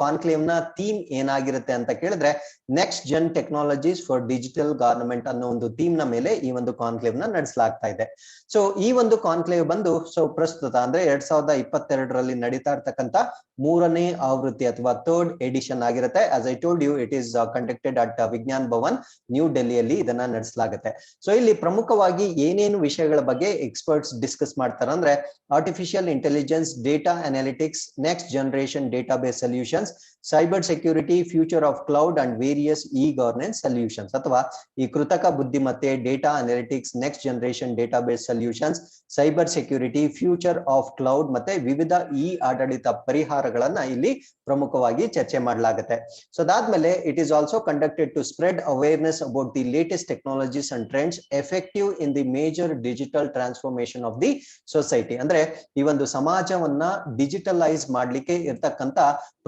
ಕಾನ್ಕ್ಲೇವ್ ನ ಥೀಮ್ ಏನಾಗಿರುತ್ತೆ ಅಂತ ಕೇಳಿದ್ರೆ next Jan technologies for digital government ಅನ್ನೋ ಒಂದು ಥೀಮ್ ನ ಮೇಲೆ ಈ ಒಂದು ಕಾನ್ಕ್ಲೇವ್ ನ ನಡೆಸಲಾಗ್ತಾ ಇದೆ. ಸೊ ಈ ಒಂದು ಕಾನ್ಕ್ಲೇವ್ ಬಂದು ಪ್ರಸ್ತುತ ಅಂದ್ರೆ 2022ರಲ್ಲಿ ನಡೀತಾ ಇರ್ತಕ್ಕಂತ 3ನೇ ಆವೃತ್ತಿ ಅಥವಾ 3rd ಎಡಿಷನ್ ಆಗಿರುತ್ತೆ. As I told you, it is conducted at Vigyan Bhavan, new ಡೆಲ್ಲಿಯಲ್ಲಿ ಇದನ್ನ ನಡೆಸಲಾಗುತ್ತೆ. ಸೊ ಇಲ್ಲಿ ಪ್ರಮುಖವಾಗಿ ಏನೇನು ವಿಷಯಗಳ ಬಗ್ಗೆ ಎಕ್ಸ್ಪರ್ಟ್ಸ್ ಡಿಸ್ಕಸ್ ಮಾಡ್ತಾರೆ ಅಂದ್ರೆ artificial intelligence, data analytics, next generation database solutions, cyber security, future of cloud and various E governance solutions, ಅಥವಾ ಈ ಕೃತಕ ಬುದ್ಧಿಮತ್ತೆ, data analytics, next generation database solutions, cyber security, future of cloud ಮತ್ತೆ ವಿವಿಧ E ಆಡಳಿತ ಪರಿಹಾರಗಳನ್ನ ಇಲ್ಲಿ ಪ್ರಮುಖವಾಗಿ ಚರ್ಚೆ ಮಾಡಲಾಗುತ್ತೆ. ಸೊ ಅದಾದ್ಮೇಲೆ it is also conducted to spread awareness about the latest technologies and trends effective in the major digital transformation of the society. ಅಂದ್ರೆ ಈ ಒಂದು ಸಮಾಜವನ್ನ ಡಿಜಿಟಲೈಸ್ ಮಾಡ್ಲಿಕ್ಕೆ ಇರ್ತಕ್ಕಂತ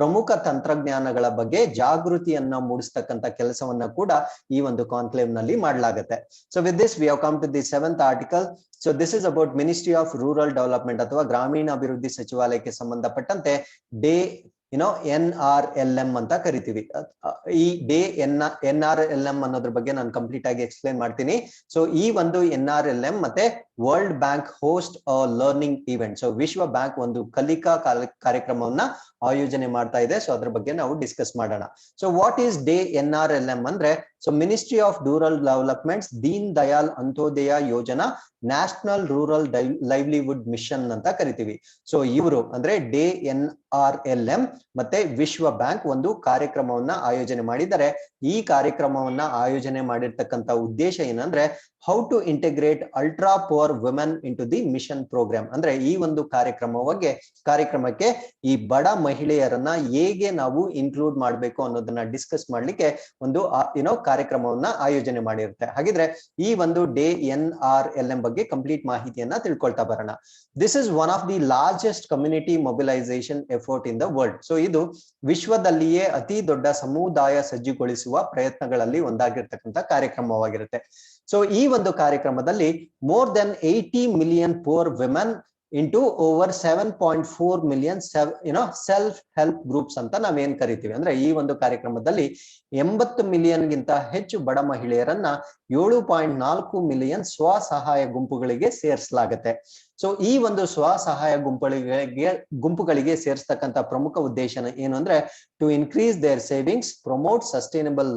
ಪ್ರಮುಖ ತಂತ್ರಜ್ಞಾನಗಳ ಬಗ್ಗೆ ಜಾಗೃತಿಯನ್ನ ಮೂಡಿಸ್ತಕ್ಕಂತ ಕೆಲಸವನ್ನ ಕೂಡ ಈ ಒಂದು ಕಾನ್ಕ್ಲೇವ್ ನಲ್ಲಿ ಮಾಡಲಾಗುತ್ತೆ. So with this we have come to the 7th article. So this is about ministry of rural development ಅಥವಾ ಗ್ರಾಮೀಣ ಅಭಿವೃದ್ಧಿ ಸಚಿವಾಲಯಕ್ಕೆ ಸಂಬಂಧಪಟ್ಟಂತೆ ಡೇ NRLM ಅಂತ ಕರಿತೀವಿ. ಈ ಡೇ NRLM ಅನ್ನೋದ್ರ ಬಗ್ಗೆ ನಾನು ಕಂಪ್ಲೀಟ್ ಆಗಿ ಎಕ್ಸ್ಪ್ಲೈನ್ ಮಾಡ್ತೀನಿ. ಸೊ ಈ ಒಂದು NRLM ಮತ್ತೆ World bank host learning event. So ವಿಶ್ವ ಬ್ಯಾಂಕ್ ಒಂದು ಕಲಿಕಾ ಕಾರ್ಯಕ್ರಮವನ್ನ ಆಯೋಜನೆ ಮಾಡ್ತಾ ಇದೆ. ಸೊ ಅದ್ರ ಬಗ್ಗೆ ನಾವು ಡಿಸ್ಕಸ್ ಮಾಡೋಣ. So what is day NRLM ಅಂದ್ರೆ so ministry of rural developments Deen Dayal Antyodaya Yojana national rural livelihood mission ಅಂತ ಕರಿತೀವಿ. ಸೊ ಇವರು ಅಂದ್ರೆ ಡೇ NRLM ಮತ್ತೆ ವಿಶ್ವ ಬ್ಯಾಂಕ್ ಒಂದು ಕಾರ್ಯಕ್ರಮವನ್ನ ಆಯೋಜನೆ ಮಾಡಿದ್ದಾರೆ. ಈ ಕಾರ್ಯಕ್ರಮವನ್ನ ಆಯೋಜನೆ ಮಾಡಿರ್ತಕ್ಕಂತ ಉದ್ದೇಶ ಏನಂದ್ರೆ how to integrate ultra poor women into the mission programme. ಅಂದ್ರೆ ಈ ಒಂದು ಕಾರ್ಯಕ್ರಮಕ್ಕೆ ಈ ಬಡ ಮಹಿಳೆಯರನ್ನ ಹೇಗೆ ನಾವು ಇನ್ಕ್ಲೂಡ್ ಮಾಡಬೇಕು ಅನ್ನೋದನ್ನ ಡಿಸ್ಕಸ್ ಮಾಡ್ಲಿಕ್ಕೆ ಒಂದು ಕಾರ್ಯಕ್ರಮವನ್ನ ಆಯೋಜನೆ ಮಾಡಿರುತ್ತೆ. ಹಾಗಿದ್ರೆ ಈ ಒಂದು ಡೇ NRLM ಬಗ್ಗೆ ಕಂಪ್ಲೀಟ್ ಮಾಹಿತಿಯನ್ನ ತಿಳ್ಕೊಳ್ತಾ ಬರೋಣ. This is one of the largest community mobilisation effort in the world. So ಇದು ವಿಶ್ವದಲ್ಲಿಯೇ ಅತಿ ದೊಡ್ಡ ಸಮುದಾಯ ಸಜ್ಜುಗೊಳಿಸುವ ಪ್ರಯತ್ನಗಳಲ್ಲಿ ಒಂದಾಗಿರ್ತಕ್ಕಂಥ ಕಾರ್ಯಕ್ರಮವಾಗಿರುತ್ತೆ. ಸೊ ಈ ಒಂದು ಕಾರ್ಯಕ್ರಮದಲ್ಲಿ more than 80 million poor women into over 7.4 million self help groups ಅಂತ ನಾವೇನ್ ಕರಿತೀವಿ. ಅಂದ್ರೆ ಈ ಒಂದು ಕಾರ್ಯಕ್ರಮದಲ್ಲಿ 80 ಮಿಲಿಯನ್ಗಿಂತ ಹೆಚ್ಚು ಬಡ ಮಹಿಳೆಯರನ್ನ 7.4 ಮಿಲಿಯನ್ ಸ್ವಸಹಾಯ ಗುಂಪುಗಳಿಗೆ ಸೇರಿಸಲಾಗುತ್ತೆ. ಸೊ ಈ ಒಂದು ಸ್ವಸಹಾಯ ಗುಂಪುಗಳಿಗೆ ಸೇರಿಸ್ತಕ್ಕಂಥ ಪ್ರಮುಖ ಉದ್ದೇಶ ಏನು ಅಂದ್ರೆ to increase their savings, promote sustainable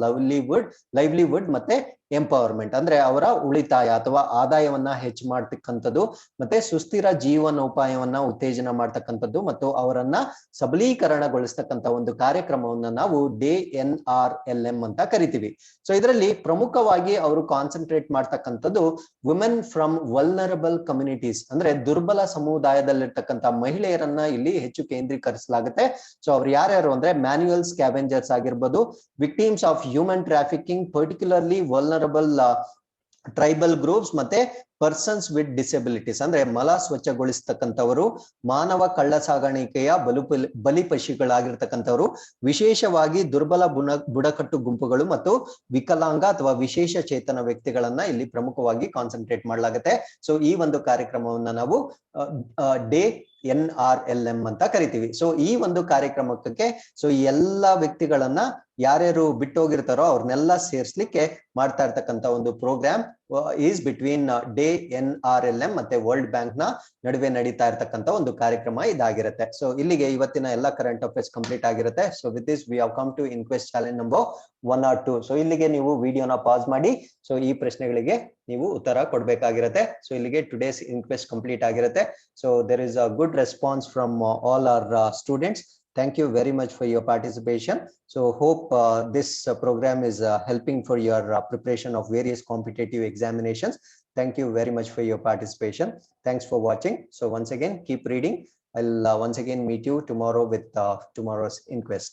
livelihood ಮತ್ತೆ ಎಂಪವರ್ಮೆಂಟ್. ಅಂದ್ರೆ ಅವರ ಉಳಿತಾಯ ಅಥವಾ ಆದಾಯವನ್ನ ಹೆಚ್ಚು ಮಾಡ್ತಕ್ಕಂಥದ್ದು ಮತ್ತೆ ಸುಸ್ಥಿರ ಜೀವನೋಪಾಯವನ್ನ ಉತ್ತೇಜನ ಮಾಡ್ತಕ್ಕಂಥದ್ದು ಮತ್ತು ಅವರನ್ನ ಸಬಲೀಕರಣಗೊಳಿಸ್ತಕ್ಕಂಥ ಒಂದು ಕಾರ್ಯಕ್ರಮವನ್ನ ನಾವು ಡೇ NRLM ಅಂತ ಕರಿತೀವಿ. ಸೊ ಇದರಲ್ಲಿ ಪ್ರಮುಖವಾಗಿ ಅವರು ಕಾನ್ಸಂಟ್ರೇಟ್ ಮಾಡ್ತಕ್ಕಂಥದ್ದು ವುಮೆನ್ ಫ್ರಮ್ ವಲ್ನರಬಲ್ ಕಮ್ಯುನಿಟೀಸ್, ಅಂದ್ರೆ ದುರ್ಬಲ ಸಮುದಾಯದಲ್ಲಿರ್ತಕ್ಕಂಥ ಮಹಿಳೆಯರನ್ನ ಇಲ್ಲಿ ಹೆಚ್ಚು ಕೇಂದ್ರೀಕರಿಸಲಾಗುತ್ತೆ. ಸೊ ಅವ್ರು ಯಾರ್ಯಾರು ಅಂದ್ರೆ ಮ್ಯಾನ್ಯುಯಲ್ ಸ್ಕ್ಯಾವೆಂಜರ್ಸ್ ಆಗಿರ್ಬೋದು, victims of human trafficking, particularly vulnerable tribal groups ಮತ್ತೆ ಪರ್ಸನ್ಸ್ ವಿತ್ ಡಿಸೆಬಿಲಿಟೀಸ್, ಅಂದ್ರೆ ಮಲ ಸ್ವಚ್ಛಗೊಳಿಸ್ತಕ್ಕಂಥವರು, ಮಾನವ ಕಳ್ಳ ಸಾಗಾಣಿಕೆಯ ಬಲಿಪಶುಗಳಾಗಿರ್ತಕ್ಕಂಥವ್ರು, ವಿಶೇಷವಾಗಿ ದುರ್ಬಲ ಬುಡಕಟ್ಟು ಗುಂಪುಗಳು ಮತ್ತು ವಿಕಲಾಂಗ ಅಥವಾ ವಿಶೇಷ ಚೇತನ ವ್ಯಕ್ತಿಗಳನ್ನ ಇಲ್ಲಿ ಪ್ರಮುಖವಾಗಿ ಕಾನ್ಸಂಟ್ರೇಟ್ ಮಾಡಲಾಗುತ್ತೆ. ಸೊ ಈ ಒಂದು ಕಾರ್ಯಕ್ರಮವನ್ನ ನಾವು ಡೇ NRLM ಅಂತ ಕರಿತೀವಿ. ಸೊ ಈ ಒಂದು ಕಾರ್ಯಕ್ರಮಕ್ಕೆ ಸೊ ಈ ಎಲ್ಲಾ ವ್ಯಕ್ತಿಗಳನ್ನ ಯಾರ್ಯಾರು ಬಿಟ್ಟೋಗಿರ್ತಾರೋ ಅವ್ರನ್ನೆಲ್ಲ ಸೇರ್ಸ್ಲಿಕ್ಕೆ ಮಾಡ್ತಾ ಇರ್ತಕ್ಕಂಥ ಒಂದು programme is between DAY NRLM ಮತ್ತೆ ವರ್ಲ್ಡ್ ಬ್ಯಾಂಕ್ ನ ನಡುವೆ ನಡೀತಾ ಇರ್ತಕ್ಕಂಥ ಒಂದು ಕಾರ್ಯಕ್ರಮ ಇದಾಗಿರುತ್ತೆ. ಸೊ ಇಲ್ಲಿಗೆ ಇವತ್ತಿನ ಎಲ್ಲ ಕರೆಂಟ್ ಅಫೇರ್ಸ್ ಕಂಪ್ಲೀಟ್ ಆಗಿರುತ್ತೆ. So with this we have come to Inquest challenge number 1 or 2. So ಇಲ್ಲಿಗೆ ನೀವು ವಿಡಿಯೋನ ಪಾಸ್ ಮಾಡಿ ಸೊ ಈ ಪ್ರಶ್ನೆಗಳಿಗೆ ನೀವು ಉತ್ತರ ಕೊಡ್ಬೇಕಾಗಿರುತ್ತೆ. ಸೊ ಇಲ್ಲಿಗೆ ಟುಡೇಸ್ ಇನ್ಕ್ವೆಸ್ಟ್ ಕಂಪ್ಲೀಟ್ ಆಗಿರುತ್ತೆ. So there is a good response from all our students. Thank you very much for your participation. So hope this program is helping for your preparation of various competitive examinations. Thank you very much for your participation. Thanks for watching. So once again, keep reading. I'll once again meet you tomorrow with tomorrow's inquest.